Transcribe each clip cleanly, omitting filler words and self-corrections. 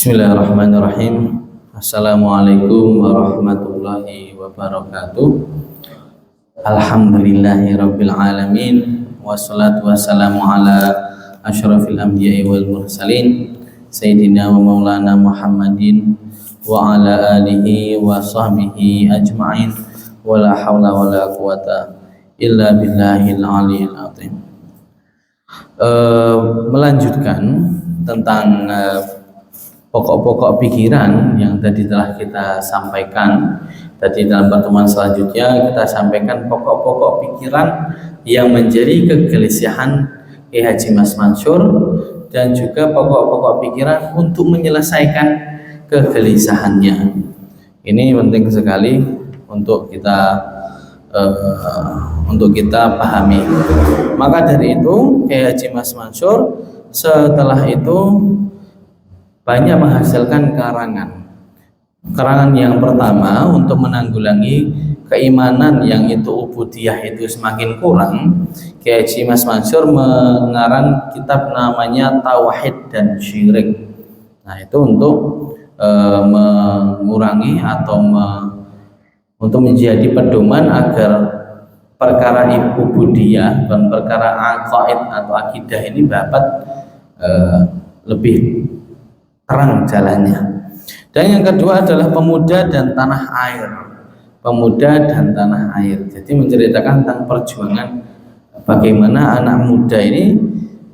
Bismillahirrahmanirrahim. Assalamualaikum warahmatullahi wabarakatuh. Alhamdulillahirabbil alamin. Wassalatu wassalamu ala asyrafil anbiya'i wal mursalin sayyidina wa maulana Muhammadin wa ala alihi wa sahbihi ajma'in. Wala haula wala quwata illa billahil aliyil azim. Melanjutkan tentang pokok-pokok pikiran yang tadi telah kita sampaikan. Tadi dalam pertemuan selanjutnya kita sampaikan pokok-pokok pikiran yang menjadi kegelisahan Kiai Haji Mas Mansur dan juga pokok-pokok pikiran untuk menyelesaikan kegelisahannya. Ini penting sekali untuk kita pahami. Maka dari itu Kiai Haji Mas Mansur setelah itu banyak menghasilkan karangan yang pertama untuk menanggulangi keimanan yang itu ubudiyah itu semakin kurang. Kiai Haji Mas Mansur mengarang kitab namanya Tauhid dan Syirik. Nah, itu untuk mengurangi atau untuk menjadi pedoman agar perkara ubudiyah dan perkara aqaid atau akidah ini dapat lebih terang jalannya. Dan yang kedua adalah pemuda dan tanah air. Pemuda dan tanah air. Jadi menceritakan tentang perjuangan bagaimana anak muda ini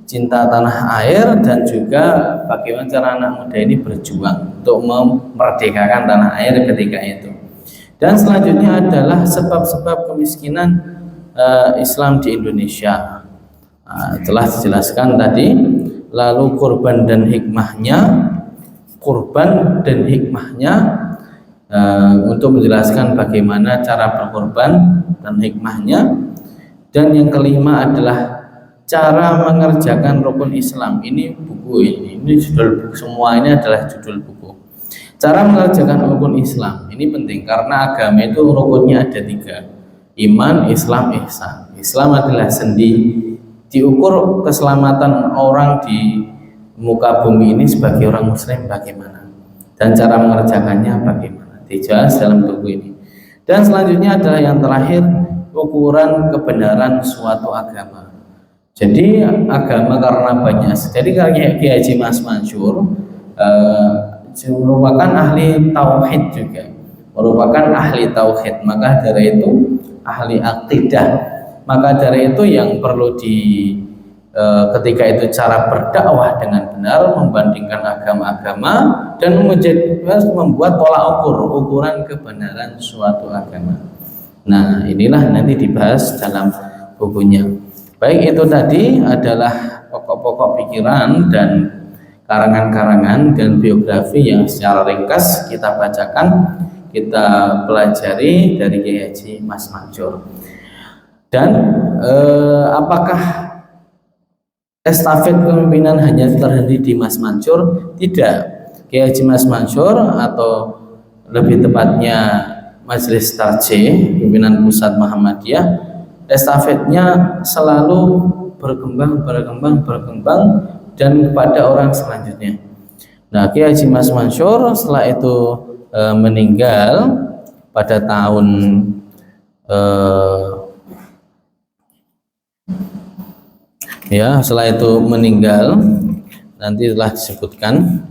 cinta tanah air dan juga bagaimana cara anak muda ini berjuang untuk memerdekakan tanah air ketika itu. Dan selanjutnya adalah sebab-sebab kemiskinan Islam di Indonesia. Telah dijelaskan tadi. Lalu kurban dan hikmahnya untuk menjelaskan bagaimana cara berkorban dan hikmahnya. Dan yang kelima adalah cara mengerjakan rukun Islam. Ini buku ini judul buku, semua ini adalah judul buku. Cara mengerjakan rukun Islam ini penting karena agama itu rukunnya ada 3: iman, Islam, ihsan. Islam adalah sendi, diukur keselamatan orang di muka bumi ini sebagai orang muslim bagaimana, dan cara mengerjakannya bagaimana, dijelas dalam buku ini. Dan selanjutnya adalah yang terakhir, ukuran kebenaran suatu agama. Jadi agama karena banyak. Jadi Kiai Haji Mas Mansur merupakan ahli tauhid juga, maka dari itu ahli akidah. Maka dari itu yang perlu ketika itu cara berdakwah dengan benar, membandingkan agama-agama dan membuat tolak ukuran kebenaran suatu agama. Nah, inilah nanti dibahas dalam bukunya. Baik, itu tadi adalah pokok-pokok pikiran dan karangan-karangan dan biografi yang secara ringkas kita bacakan, kita pelajari dari Kiai Haji Mas Mansur. Dan apakah estafet kepemimpinan hanya terhenti di Mas Mansur? Tidak. Kiai Haji Mas Mansur atau lebih tepatnya Majelis Tarjih Pimpinan Pusat Muhammadiyah, estafetnya selalu berkembang dan kepada orang selanjutnya. Nah, Kiai Haji Mas Mansur setelah itu meninggal pada tahun setelah itu meninggal, nanti telah disebutkan.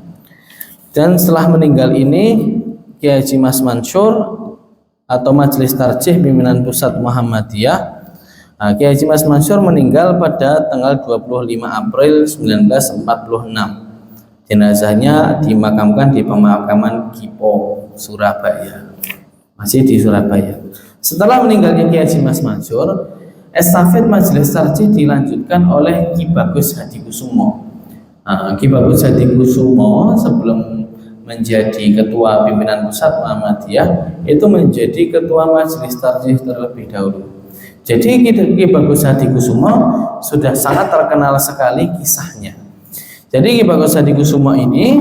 Dan setelah meninggal ini Kiai Haji Mas Mansur atau Majelis Tarjih Pimpinan Pusat Muhammadiyah, Kiai Haji Mas Mansur meninggal pada tanggal 25 April 1946. Jenazahnya dimakamkan di pemakaman Kipo, Surabaya. Masih di Surabaya. Setelah meninggalnya Kiai Haji Mas Mansur, estafet Majelis Tarjih dilanjutkan oleh Ki Bagus Hadikusumo. Ki Bagus Hadikusumo sebelum menjadi ketua pimpinan pusat Muhammadiyah itu menjadi ketua Majelis Tarjih terlebih dahulu. Jadi Ki Bagus Hadikusumo sudah sangat terkenal sekali kisahnya. Jadi Ki Bagus Hadikusumo ini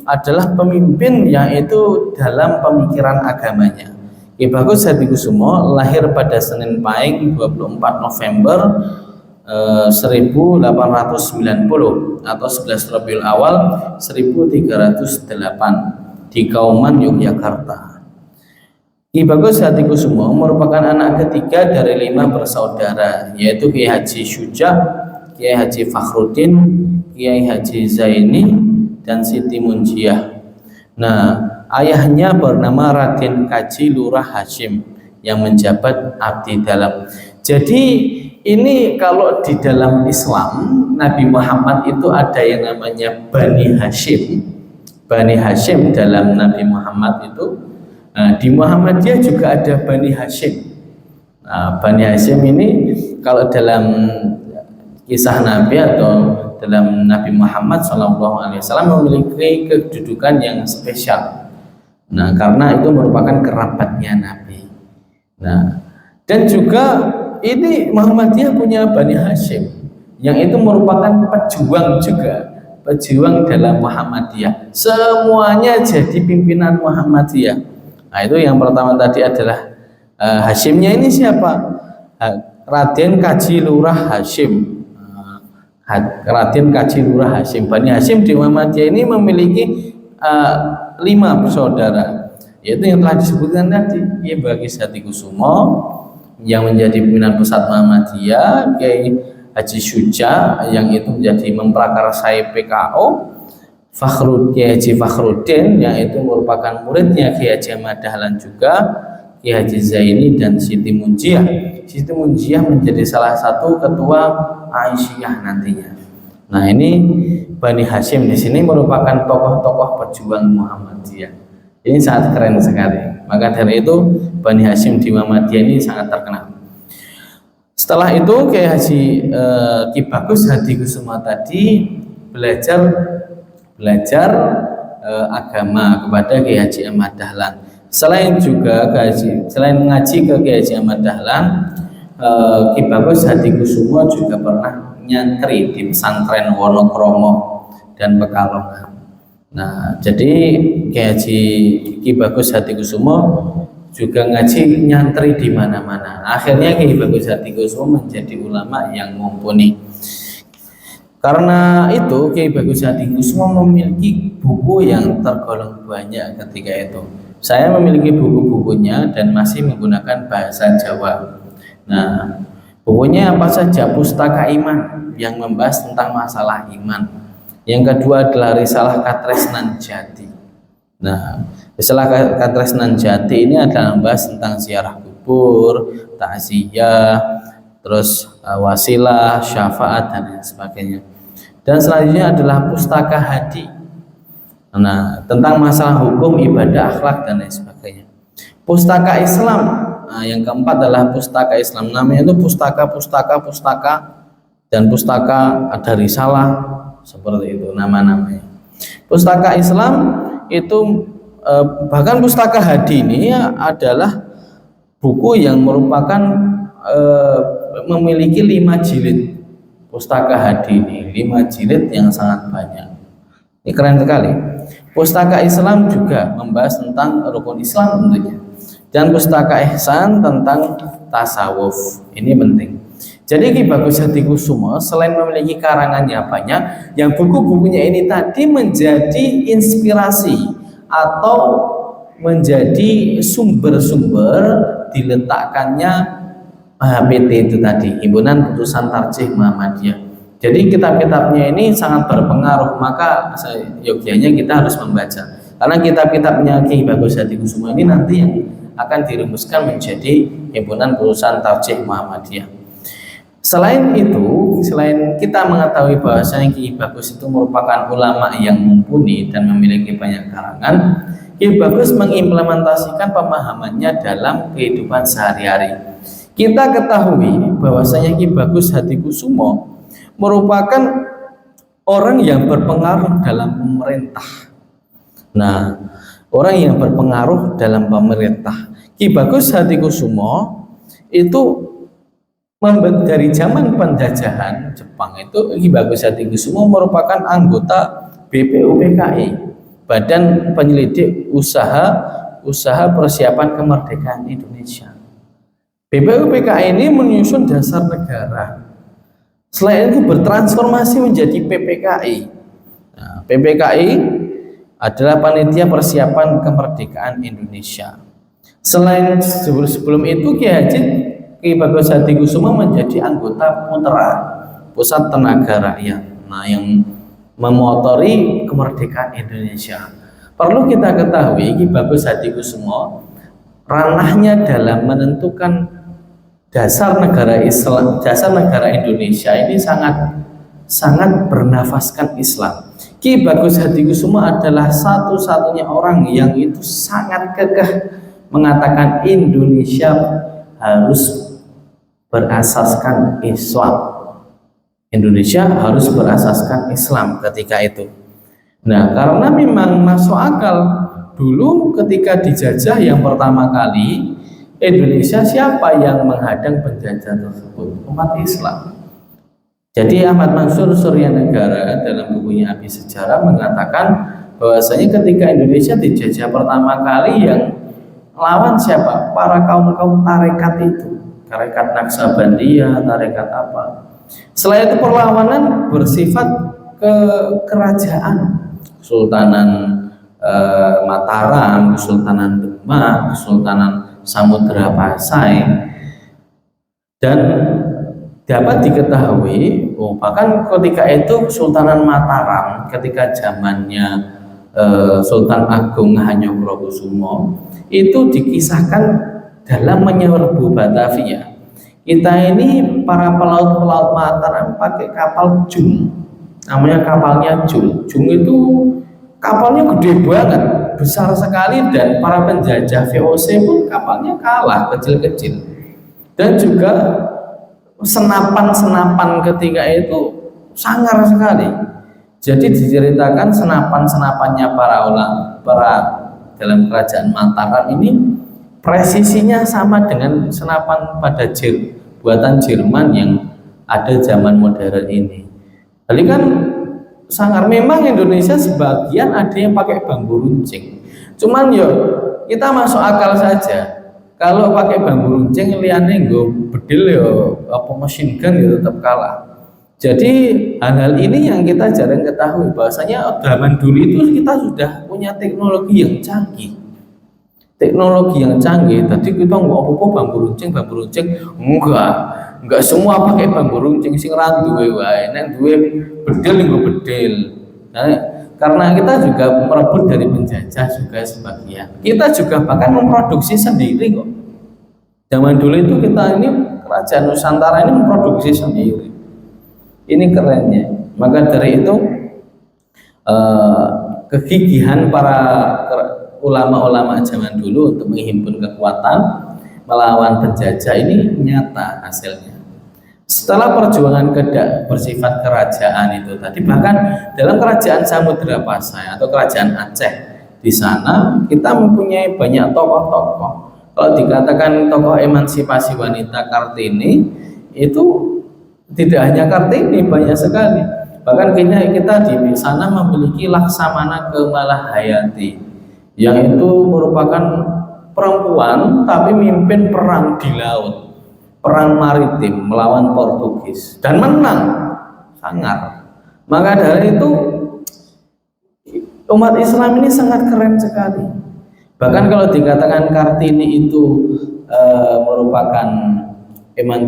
adalah pemimpin yang itu dalam pemikiran agamanya. Ki Bagus Hadikusumo lahir pada Senin Pahing 24 November 1890 atau 11 Rabiul Awal 1308 di Kauman, Yogyakarta. Ki Bagus Hatikusumo merupakan anak ketiga dari 5 bersaudara, yaitu Kiai Haji Syuja, Kiai Haji Fakhruddin, Kiai Haji Zaini, dan Siti Munjiah. Nah, ayahnya bernama Raden Kaji Lurah Hashim yang menjabat abdi dalam. Jadi ini kalau di dalam Islam, Nabi Muhammad itu ada yang namanya Bani Hashim. Bani Hashim dalam Nabi Muhammad itu, nah, di Muhammadiyah juga ada Bani Hashim. Nah, Bani Hashim ini kalau dalam kisah Nabi atau dalam Nabi Muhammad SAW memiliki kedudukan yang spesial. Nah, karena itu merupakan kerabatnya Nabi. Nah, dan juga ini Muhammadiyah punya Bani Hashim yang itu merupakan pejuang juga, pejuang dalam Muhammadiyah. Semuanya jadi pimpinan Muhammadiyah. Nah, itu yang pertama tadi adalah Hashimnya ini siapa? Raden Kaji Lurah Hashim. Raden Kaji Lurah Hashim. Bani Hashim di Muhammadiyah ini memiliki 5 bersaudara, yaitu yang telah disebutkan tadi, Kiai Bagus Hatikusumo yang menjadi pimpinan pusat Muhammadiyah, Kiai Haji Syuja yang itu menjadi memprakarsai PKO, Kiai Haji Fakhruddin yang itu merupakan muridnya Kiai Haji Ahmad Dahlan juga, Kiai Haji Zaini, dan Siti Munjiah. Siti Munjiah menjadi salah satu ketua Aisyah nantinya. Nah, ini Bani Hashim di sini merupakan tokoh-tokoh pejuang Muhammadiyah. Ini sangat keren sekali. Maka dari itu Bani Hashim di Muhammadiyah ini sangat terkenal. Setelah itu Kiai Haji Ki Bagus Hatikusumo tadi belajar agama kepada Kiai Haji Ahmad Dahlan. Selain ngaji ke Kiai Haji Ahmad Dahlan, Ki Bagus Hatikusumo juga pernah nyantri di pesantren Wonokromo dan Pekalongan. Nah, jadi Ki Bagus Hatikusumo juga ngaji nyantri di mana-mana. Akhirnya Ki Bagus Hatikusumo menjadi ulama yang mumpuni. Karena itu Ki Bagus Hatikusumo memiliki buku yang tergolong banyak ketika itu. Saya memiliki buku-bukunya dan masih menggunakan bahasa Jawa. Nah, bukunya apa saja? Pustaka Iman yang membahas tentang masalah iman. Yang kedua adalah Risalah Katresnan Jati. Nah, Risalah Katresnan Jati ini adalah membahas tentang ziarah kubur, takziah, terus wasilah, syafaat, dan lain sebagainya. Dan selanjutnya adalah Pustaka Hadi. Nah, tentang masalah hukum, ibadah, akhlak, dan lain sebagainya. Pustaka Islam. Nah, yang keempat adalah Pustaka Islam. Namanya itu pustaka, dan pustaka ada risalah, seperti itu nama-namanya. Pustaka Islam itu bahkan Pustaka Hadi ini adalah buku yang merupakan memiliki 5 jilid. Pustaka Hadi ini 5 jilid yang sangat banyak. Ini keren sekali. Pustaka Islam juga membahas tentang rukun Islam tentunya. Dan Pustaka Ihsan tentang tasawuf. Ini penting. Jadi Ki Bagus Hatikusumo selain memiliki karangannya banyak, yang buku-bukunya ini tadi menjadi inspirasi atau menjadi sumber-sumber diletakkannya HPT itu tadi, Himpunan Putusan Tarjih Muhammadiyah. Jadi kitab-kitabnya ini sangat berpengaruh, maka yogyanya kita harus membaca. Karena kitab-kitabnya Ki Bagus Hatikusumo ini nanti yang akan dirumuskan menjadi Himpunan Putusan Tarjih Muhammadiyah. Selain itu, selain kita mengetahui bahwasanya Ki Bagus itu merupakan ulama yang mumpuni dan memiliki banyak karangan, Ki Bagus mengimplementasikan pemahamannya dalam kehidupan sehari-hari. Kita ketahui bahwasanya Ki Bagus Hatikusumo merupakan orang yang berpengaruh dalam pemerintah. Nah, orang yang berpengaruh dalam pemerintah. Ki Bagus Hatikusumo itu dari zaman penjajahan Jepang itu, Ki Bagus Hatikusumo merupakan anggota BPUPKI, Badan Penyelidik Usaha Persiapan Kemerdekaan Indonesia. BPUPKI ini menyusun dasar negara Setelah itu bertransformasi menjadi PPKI. Nah, PPKI adalah Panitia Persiapan Kemerdekaan Indonesia. Selain sebelum itu Ki Bagus Hadikusuma menjadi anggota Putra, Pusat Tenaga Rakyat. Nah, yang memotori kemerdekaan Indonesia. Perlu kita ketahui Ki Bagus Hadikusuma ranahnya dalam menentukan dasar negara Islam, dasar negara Indonesia ini sangat bernafaskan Islam. Ki Bagus Hadikusuma adalah satu-satunya orang yang itu sangat kekeh mengatakan Indonesia harus berasaskan Islam. Indonesia harus berasaskan Islam ketika itu. Nah, karena memang masuk akal dulu ketika dijajah yang pertama kali Indonesia, siapa yang menghadang penjajah tersebut? Umat Islam. Jadi Ahmad Mansur Suryanegara dalam bukunya Abi Sejarah mengatakan bahwasanya ketika Indonesia dijajah pertama kali yang lawan siapa? Para kaum tarekat itu, tarekat Naksabandiyah, tarekat apa. Setelah itu perlawanan bersifat kerajaan, Kesultanan Mataram, Kesultanan Demak, Kesultanan Samudra Pasai, dan dapat diketahui bahkan ketika itu Kesultanan Mataram ketika zamannya Sultan Agung Hanyokrokusumo itu dikisahkan dalam menyerbu Batavia. Kita ini para pelaut Mataram pakai kapal jung, namanya kapalnya jung. Jung itu kapalnya gede banget, besar sekali, dan para penjajah VOC pun kapalnya kalah, kecil-kecil. Dan juga senapan-senapan ketika itu sangar sekali. Jadi diceritakan senapan-senapannya para dalam kerajaan Mataram ini presisinya sama dengan senapan pada buatan Jerman yang ada zaman modern ini. Jadi kan sangar. Memang Indonesia sebagian ada yang pakai bambu runcing, cuman yo kita masuk akal saja kalau pakai bambu runcing liane nggo bedil yo apa mesin gun ya tetap kalah. Jadi hal-hal ini yang kita jarang ketahui bahwasanya zaman dulu itu kita sudah punya teknologi yang canggih. Tadi kita nggak apa-apa bambu runcing enggak semua pakai bambu runcing, sing ra duwe wae, nek duwe bedil nggo bedil. Nah, karena kita juga merebut dari penjajah juga sebagian. Kita juga bahkan memproduksi sendiri kok. Zaman dulu itu kita ini kerajaan Nusantara ini memproduksi sendiri. Ini kerennya. Maka dari itu kegigihan para ulama-ulama zaman dulu untuk menghimpun kekuatan melawan penjajah ini nyata hasilnya. Setelah perjuangan bersifat kerajaan itu tadi, bahkan dalam kerajaan Samudra Pasai atau kerajaan Aceh, di sana kita mempunyai banyak tokoh-tokoh. Kalau dikatakan tokoh emansipasi wanita Kartini, itu tidak hanya Kartini, banyak sekali. Bahkan kita di sana memiliki Laksamana Kemalahayati, yang itu merupakan perempuan tapi mimpin perang di laut, perang maritim melawan Portugis, dan menang sangar. Maka dari itu umat Islam ini sangat keren sekali. Bahkan kalau dikatakan Kartini itu merupakan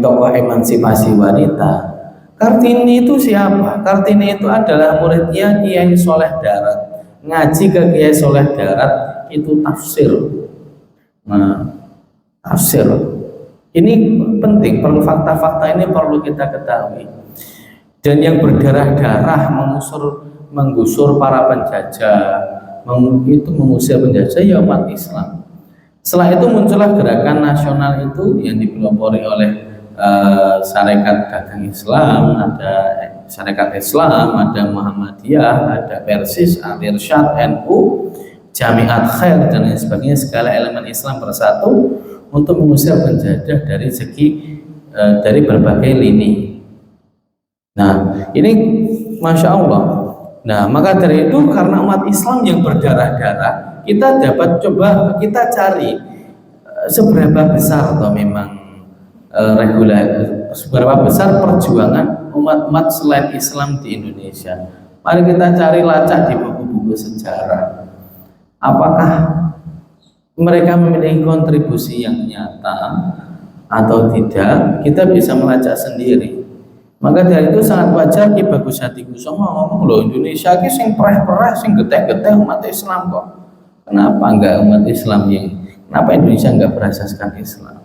tokoh emansipasi wanita, Kartini itu siapa? Kartini itu adalah muridnya Kiai Soleh Darat. Ngaji ke Kiai Soleh Darat itu tafsir. Nah, tafsir ini penting, perlu fakta-fakta ini perlu kita ketahui. Dan yang berdarah-darah menggusur para penjajah, mengusir penjajah ya umat Islam. Setelah itu muncullah gerakan nasional itu yang dipelopori oleh Sarekat Dagang Islam, ada Sarekat Islam, ada Muhammadiyah, ada Persis, Al-Irsyad, NU, Jamiat Khair, dan lain sebagainya. Segala elemen Islam bersatu untuk mengusir penjajah dari berbagai lini. Nah, ini Masya Allah. Nah, maka dari itu karena umat Islam yang berdarah-darah, kita dapat kita cari seberapa besar atau memang seberapa besar perjuangan umat-umat selain Islam di Indonesia. Mari kita cari lacak di buku-buku sejarah. Apakah mereka memiliki kontribusi yang nyata atau tidak? Kita bisa melacak sendiri. Maka dari itu sangat wajar Ki Bagus Hatikusumo ngomong, loh Indonesia ki sing pereh-pereh, sing geteh-geteh umat Islam kok. Kenapa enggak umat Islam kenapa Indonesia enggak berasaskan Islam?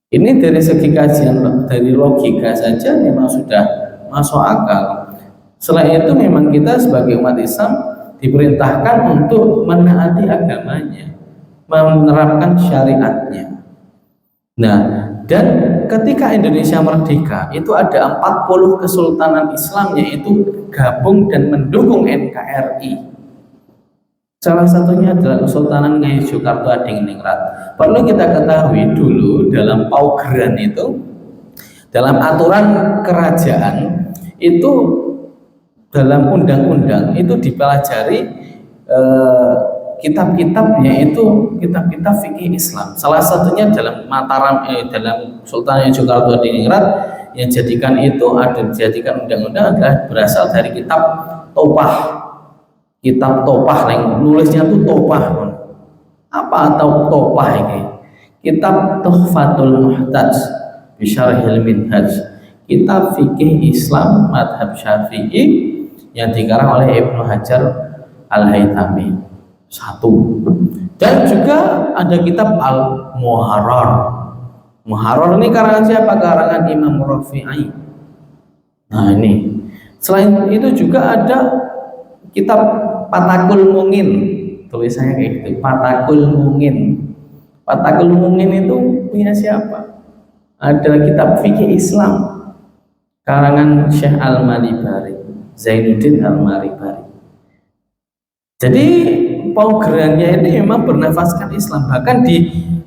Ini dari segi kajian, dari logika saja memang sudah masuk akal. Selain itu memang kita sebagai umat Islam diperintahkan untuk menaati agamanya, menerapkan syariatnya. Nah, dan ketika Indonesia merdeka itu ada 40 kesultanan Islam yaitu gabung dan mendukung NKRI. Salah satunya adalah Kesultanan Ngai Soekarto Adiningrat. Perlu kita ketahui dulu dalam paugeran itu, dalam aturan kerajaan itu, dalam undang-undang itu dipelajari kitab-kitab, yaitu kitab-kitab fikih Islam. Salah satunya dalam Mataram, dalam Sultan Soekarto Adiningrat yang dijadikan undang-undang adalah berasal dari kitab Topah. Kitab Topah yang nulisnya itu Topah. Apa atau Topah ini? Kitab Tuhfatul Muhtaj bi Syarhil Minhaj. Kitab fikih Islam madhab Syafi'i yang dikarang oleh Ibnu Hajar Al-Haytami. Satu. Dan juga ada kitab Al-Muharrar. Muharrar ini karangan siapa? Karangan Imam Rafi'i. Nah ini. Selain itu juga ada kitab Fathul Mu'in, tulisannya kayak gitu, Fathul Mu'in. Fathul Mu'in itu punya siapa? Adalah kitab fikih Islam karangan Syekh Al-Maribari, Zainuddin Al-Maribari. Jadi paugerannya ini memang bernafaskan Islam. Bahkan di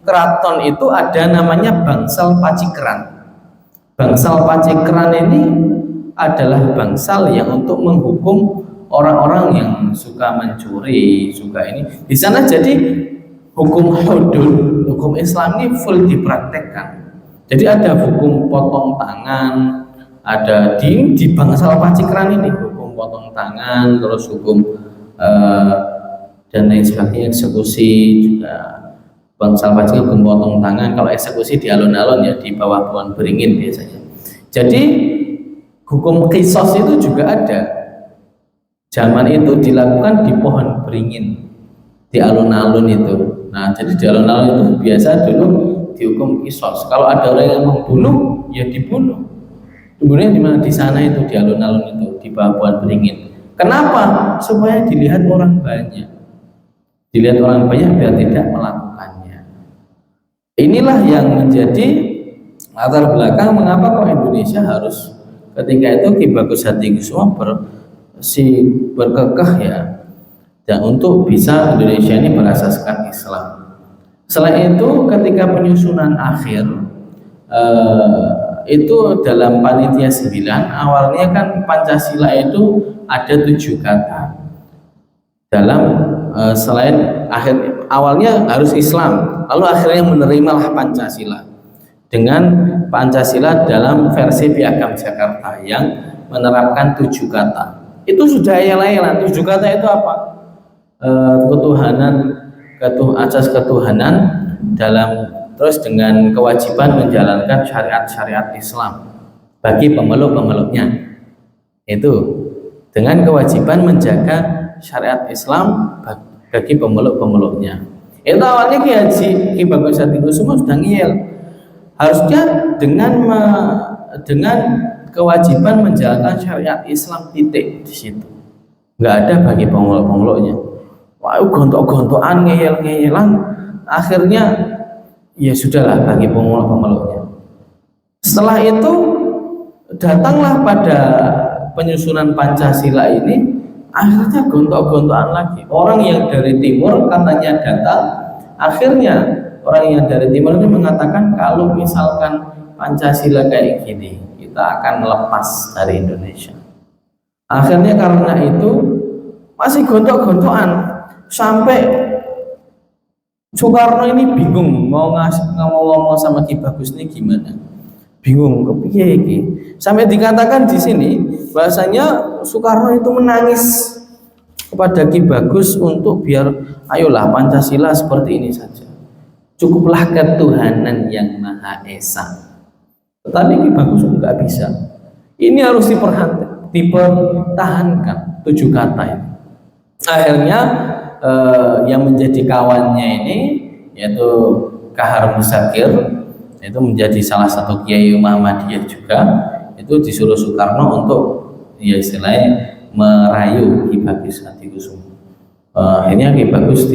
keraton itu ada namanya Bangsal Pacikeran. Bangsal Pacikeran ini adalah bangsal yang untuk menghukum orang-orang yang suka mencuri, suka ini. Di sana jadi hukum hudud, hukum Islam ini full dipraktekkan. Jadi ada hukum potong tangan, ada di Bangsal Pacikeran ini hukum potong tangan, terus hukum dan lain sebagainya, eksekusi juga. Bangsal Pacikeran hukum potong tangan. Kalau eksekusi di alun-alun ya, di bawah pohon beringin biasanya. Jadi hukum qisas itu juga ada. Zaman itu dilakukan di pohon beringin, di alun-alun itu. Nah, jadi di alun-alun itu biasa dulu dihukum qisas. Kalau ada orang yang membunuh, ya dibunuh. Dibunuhnya di mana? Di sana itu, di alun-alun itu, di bawah pohon beringin. Kenapa? Supaya dilihat orang banyak. Dilihat orang banyak biar tidak melakukannya. Inilah yang menjadi latar belakang mengapa kok Indonesia harus ketika itu Ki Bagus Hatikusumo berkekeh ya, dan untuk bisa Indonesia ini berasaskan Islam. Selain itu ketika penyusunan akhir itu dalam panitia 9, awalnya kan Pancasila itu ada 7 kata. Dalam selain akhir awalnya harus Islam, lalu akhirnya menerimalah Pancasila dengan Pancasila dalam versi Piagam Jakarta yang menerapkan 7 kata. Itu sudah ayat-ayat. 7 kata itu apa? Ketuhanan, asas ketuhanan dalam, terus dengan kewajiban menjalankan syariat-syariat Islam bagi pemeluk-pemeluknya. Itu dengan kewajiban menjaga syariat Islam bagi pemeluk-pemeluknya. Itu awalnya Ki Bagus Hatikusumo sudah ngiyel. Harusnya dengan kewajiban menjalankan syariat Islam, titik di situ. Nggak ada bagi pemeluk-pemeluknya. Wah, gontok-gontokan, ngeyel-ngeyelan, akhirnya ya sudahlah bagi pemeluk-pemeluknya. Setelah itu datanglah pada penyusunan Pancasila ini, akhirnya gontok-gontokan lagi. Orang yang dari timur katanya datang, akhirnya orang yang dari timur ini mengatakan kalau misalkan Pancasila kayak gini, kita akan lepas dari Indonesia. Akhirnya karena itu masih gontok-gontokan sampai Soekarno ini bingung mau ngomong sama Ki Bagus ini gimana. bingung kepiye iki. Sampai dikatakan di sini bahasanya Soekarno itu menangis kepada Ki Bagus untuk biar ayolah Pancasila seperti ini saja. Cukuplah ketuhanan yang Maha Esa. Tetapi Ki Bagus nggak bisa. Ini harus dipertahankan 7 kata ini. Akhirnya yang menjadi kawannya ini yaitu Kahar Musakir, itu menjadi salah satu kiai Muhammadiyah juga, itu disuruh Soekarno untuk ya istilahnya merayu Ki Bagus Hadikusumo. Akhirnya Ki Bagus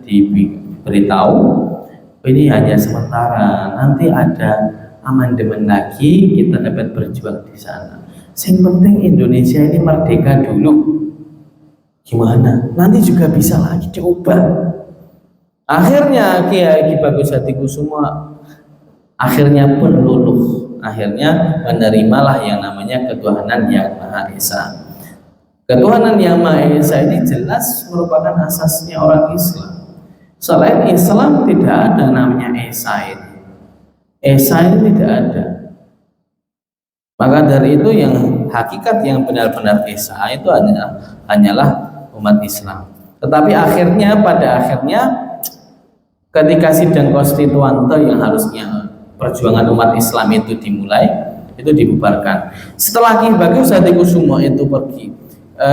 diberitahu ini hanya sementara, nanti ada amandemen lagi, kita dapat berjuang di sana. Yang penting Indonesia ini merdeka dulu. Gimana? Nanti juga bisa lagi diubah. Akhirnya Ki Bagus Hadikusumo akhirnya pun luluh. Akhirnya menerimalah yang namanya ketuhanan yang Maha Esa. Ketuhanan yang Maha Esa ini jelas merupakan asasnya orang Islam. Selain Islam tidak ada namanya Esa ini. Esa ini tidak ada. Maka dari itu yang hakikat yang benar-benar Esa itu hanyalah umat Islam. Tetapi pada akhirnya ketika sidang konstituante yang harusnya perjuangan umat Islam itu dimulai, itu dibubarkan. Setelah Ki Bagus Hadikusumo itu pergi,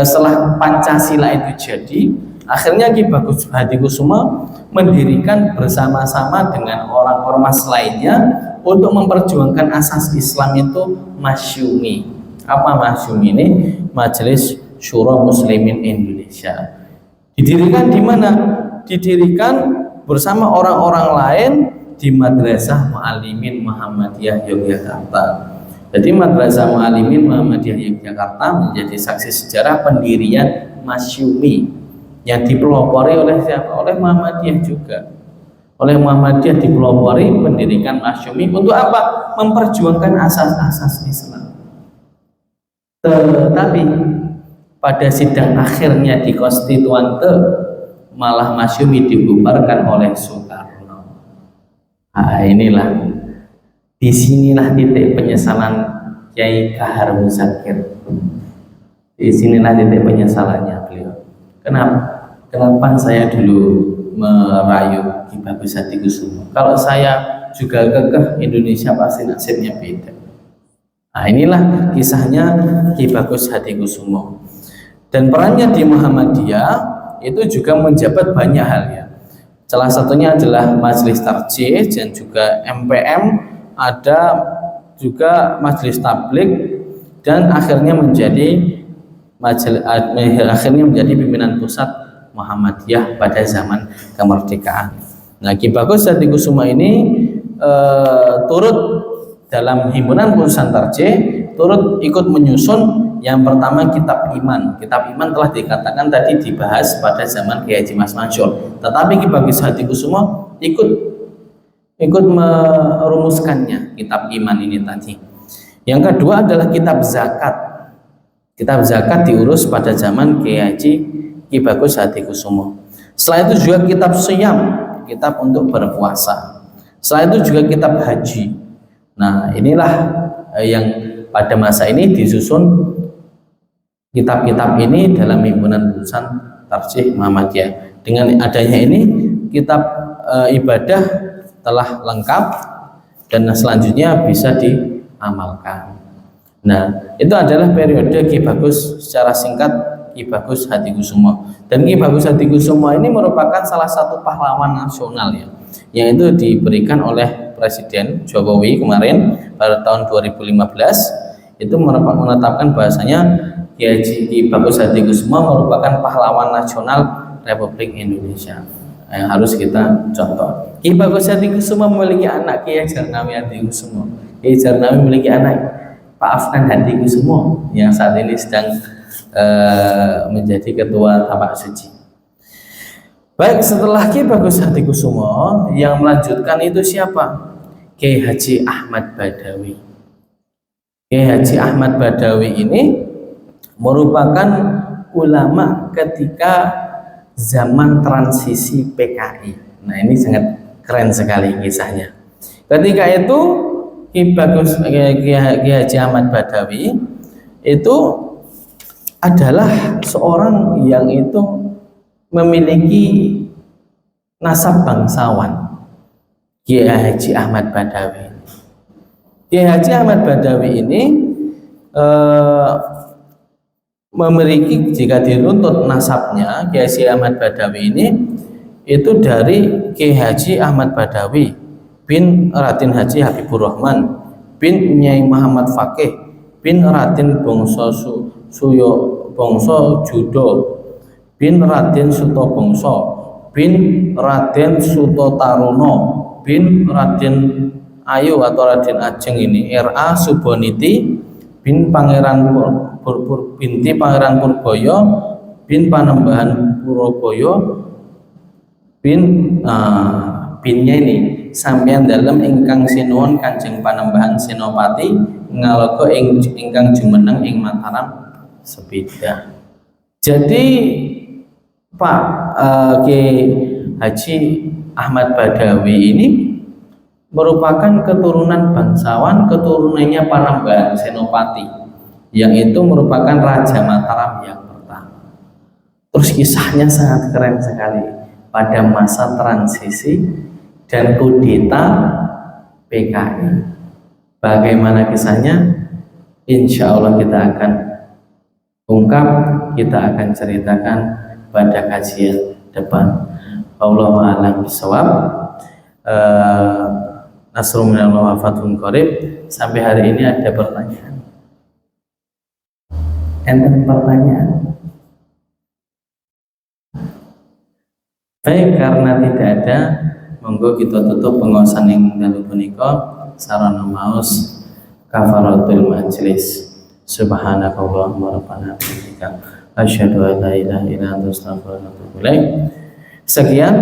setelah Pancasila itu jadi, akhirnya Ki Bagus Hadikusumo mendirikan bersama-sama dengan orang ormas lainnya untuk memperjuangkan asas Islam itu Masyumi. Apa Masyumi ini? Majelis Syuro Muslimin Indonesia. Didirikan di mana? Didirikan bersama orang-orang lain di Madrasah Mu'allimin Muhammadiyah Yogyakarta. Jadi Madrasah Mu'allimin Muhammadiyah Yogyakarta menjadi saksi sejarah pendirian Masyumi yang dipelopori oleh siapa? Oleh Muhammadiyah juga. Oleh Muhammadiyah dipelopori pendirikan Masyumi untuk apa? Memperjuangkan asas-asas Islam. Tetapi pada sidang akhirnya di konstituante malah Masyumi dibubarkan oleh Soekarno. Nah, disinilah titik penyesalan Kiai Kahar Musakir. Disinilah titik penyesalannya beliau. Kenapa saya dulu merayu Ki Bagus Hadikusumo? Kalau saya juga kekeh, Indonesia pasti nasibnya beda. Nah, inilah kisahnya Ki Bagus Hadikusumo. Dan perannya di Muhammadiyah itu juga menjabat banyak hal ya. Salah satunya adalah Majelis Tarjih dan juga MPM, ada juga Majelis Tabligh, dan akhirnya menjadi pimpinan pusat Muhammadiyah pada zaman kemerdekaan. Nah, Ki Bagus Hadikusumo ini turut dalam himpunan Putusan Tarjih, turut ikut menyusun yang pertama Kitab Iman. Kitab Iman telah dikatakan tadi dibahas pada zaman Kiai Haji Mas Mansur. Tetapi Ki Bagus Hadikusumo ikut merumuskannya, Kitab Iman ini tadi. Yang kedua adalah Kitab Zakat. Kitab Zakat diurus pada zaman Kiai Haji Ki Bagus Hadikusumo. Setelah itu juga Kitab Siyam, kitab untuk berpuasa. Setelah itu juga Kitab Haji. Nah, inilah yang pada masa ini disusun kitab-kitab ini dalam himpunan Putusan Tarjih Muhammadiyah. Dengan adanya ini kitab ibadah telah lengkap dan selanjutnya bisa diamalkan. Nah, itu adalah periode Ki Bagus, secara singkat Ki Bagus Hadikusumo. Dan Ki Bagus Hadikusumo ini merupakan salah satu pahlawan nasional ya, yang itu diberikan oleh Presiden Jokowi kemarin pada tahun 2015, itu menetapkan bahasanya Ki Bagus Hadikusumo merupakan pahlawan nasional Republik Indonesia yang harus kita contoh. Ki Bagus Hadikusumo memiliki anak Kiai Jarnawi Hadikusumo. Kiai Jarnawi memiliki anak Pak Afnan Hadikusumo yang saat ini sedang menjadi ketua Tapak Suci. Baik, setelah Ki Bagus Hadikusumo yang melanjutkan itu siapa? Kiai Haji Ahmad Badawi. Kiai Haji Ahmad Badawi ini merupakan ulama ketika zaman transisi PKI. Nah, ini sangat keren sekali kisahnya. Ketika itu Ki Bagus Ki Haji Ahmad Badawi itu adalah seorang yang itu memiliki nasab bangsawan. Ki Haji Ahmad Badawi. Ki Haji Ahmad Badawi ini memiliki, jika diruntut nasabnya, Ki Haji Ahmad Badawi ini itu dari Ki Haji Ahmad Badawi bin Raden Haji Habibur Rahman bin Nyai Muhammad Fakih bin Raden Bangsa Suyo Bangsa Judo bin Raden Suto Bangsa bin Raden Suto Taruno bin Raden Ayu atau Raden Ajeng ini R.A. Suboniti bin Pangeran binti Pangeran Purboyo bin Panembahan Purboyo binnya ini sampeyan dalem ingkang sinuwun Kanjeng Panembahan Senopati ngaloga ingkang jumeneng ing Mataram Sepida. Jadi Pak Ki Haji Ahmad Badawi ini merupakan keturunan bangsawan, keturunannya Panembahan Senopati, yang itu merupakan Raja Mataram yang pertama. Terus kisahnya sangat keren sekali pada masa transisi dan kudeta PKI. Bagaimana kisahnya? Insya Allah kita akan ungkap, kita akan ceritakan pada kajian depan. Wallahu a'lam bishawab. Nasrul minallah wa fathun qarib. Sampai hari ini ada pertanyaan? Enten pertanyaan? Baik, karena tidak ada, monggo kita tutup pengawasan yang dalu punika sarana maos kafaratul majlis. Subhanakallahumma rabbana bihamdika asyhadu an la ilaha illa anta astaghfiruka wa atubu ilaik. Sekian,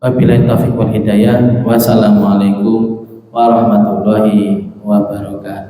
wabillahi taufiq wal hidayah. Wassalamualaikum warahmatullahi wabarakatuh.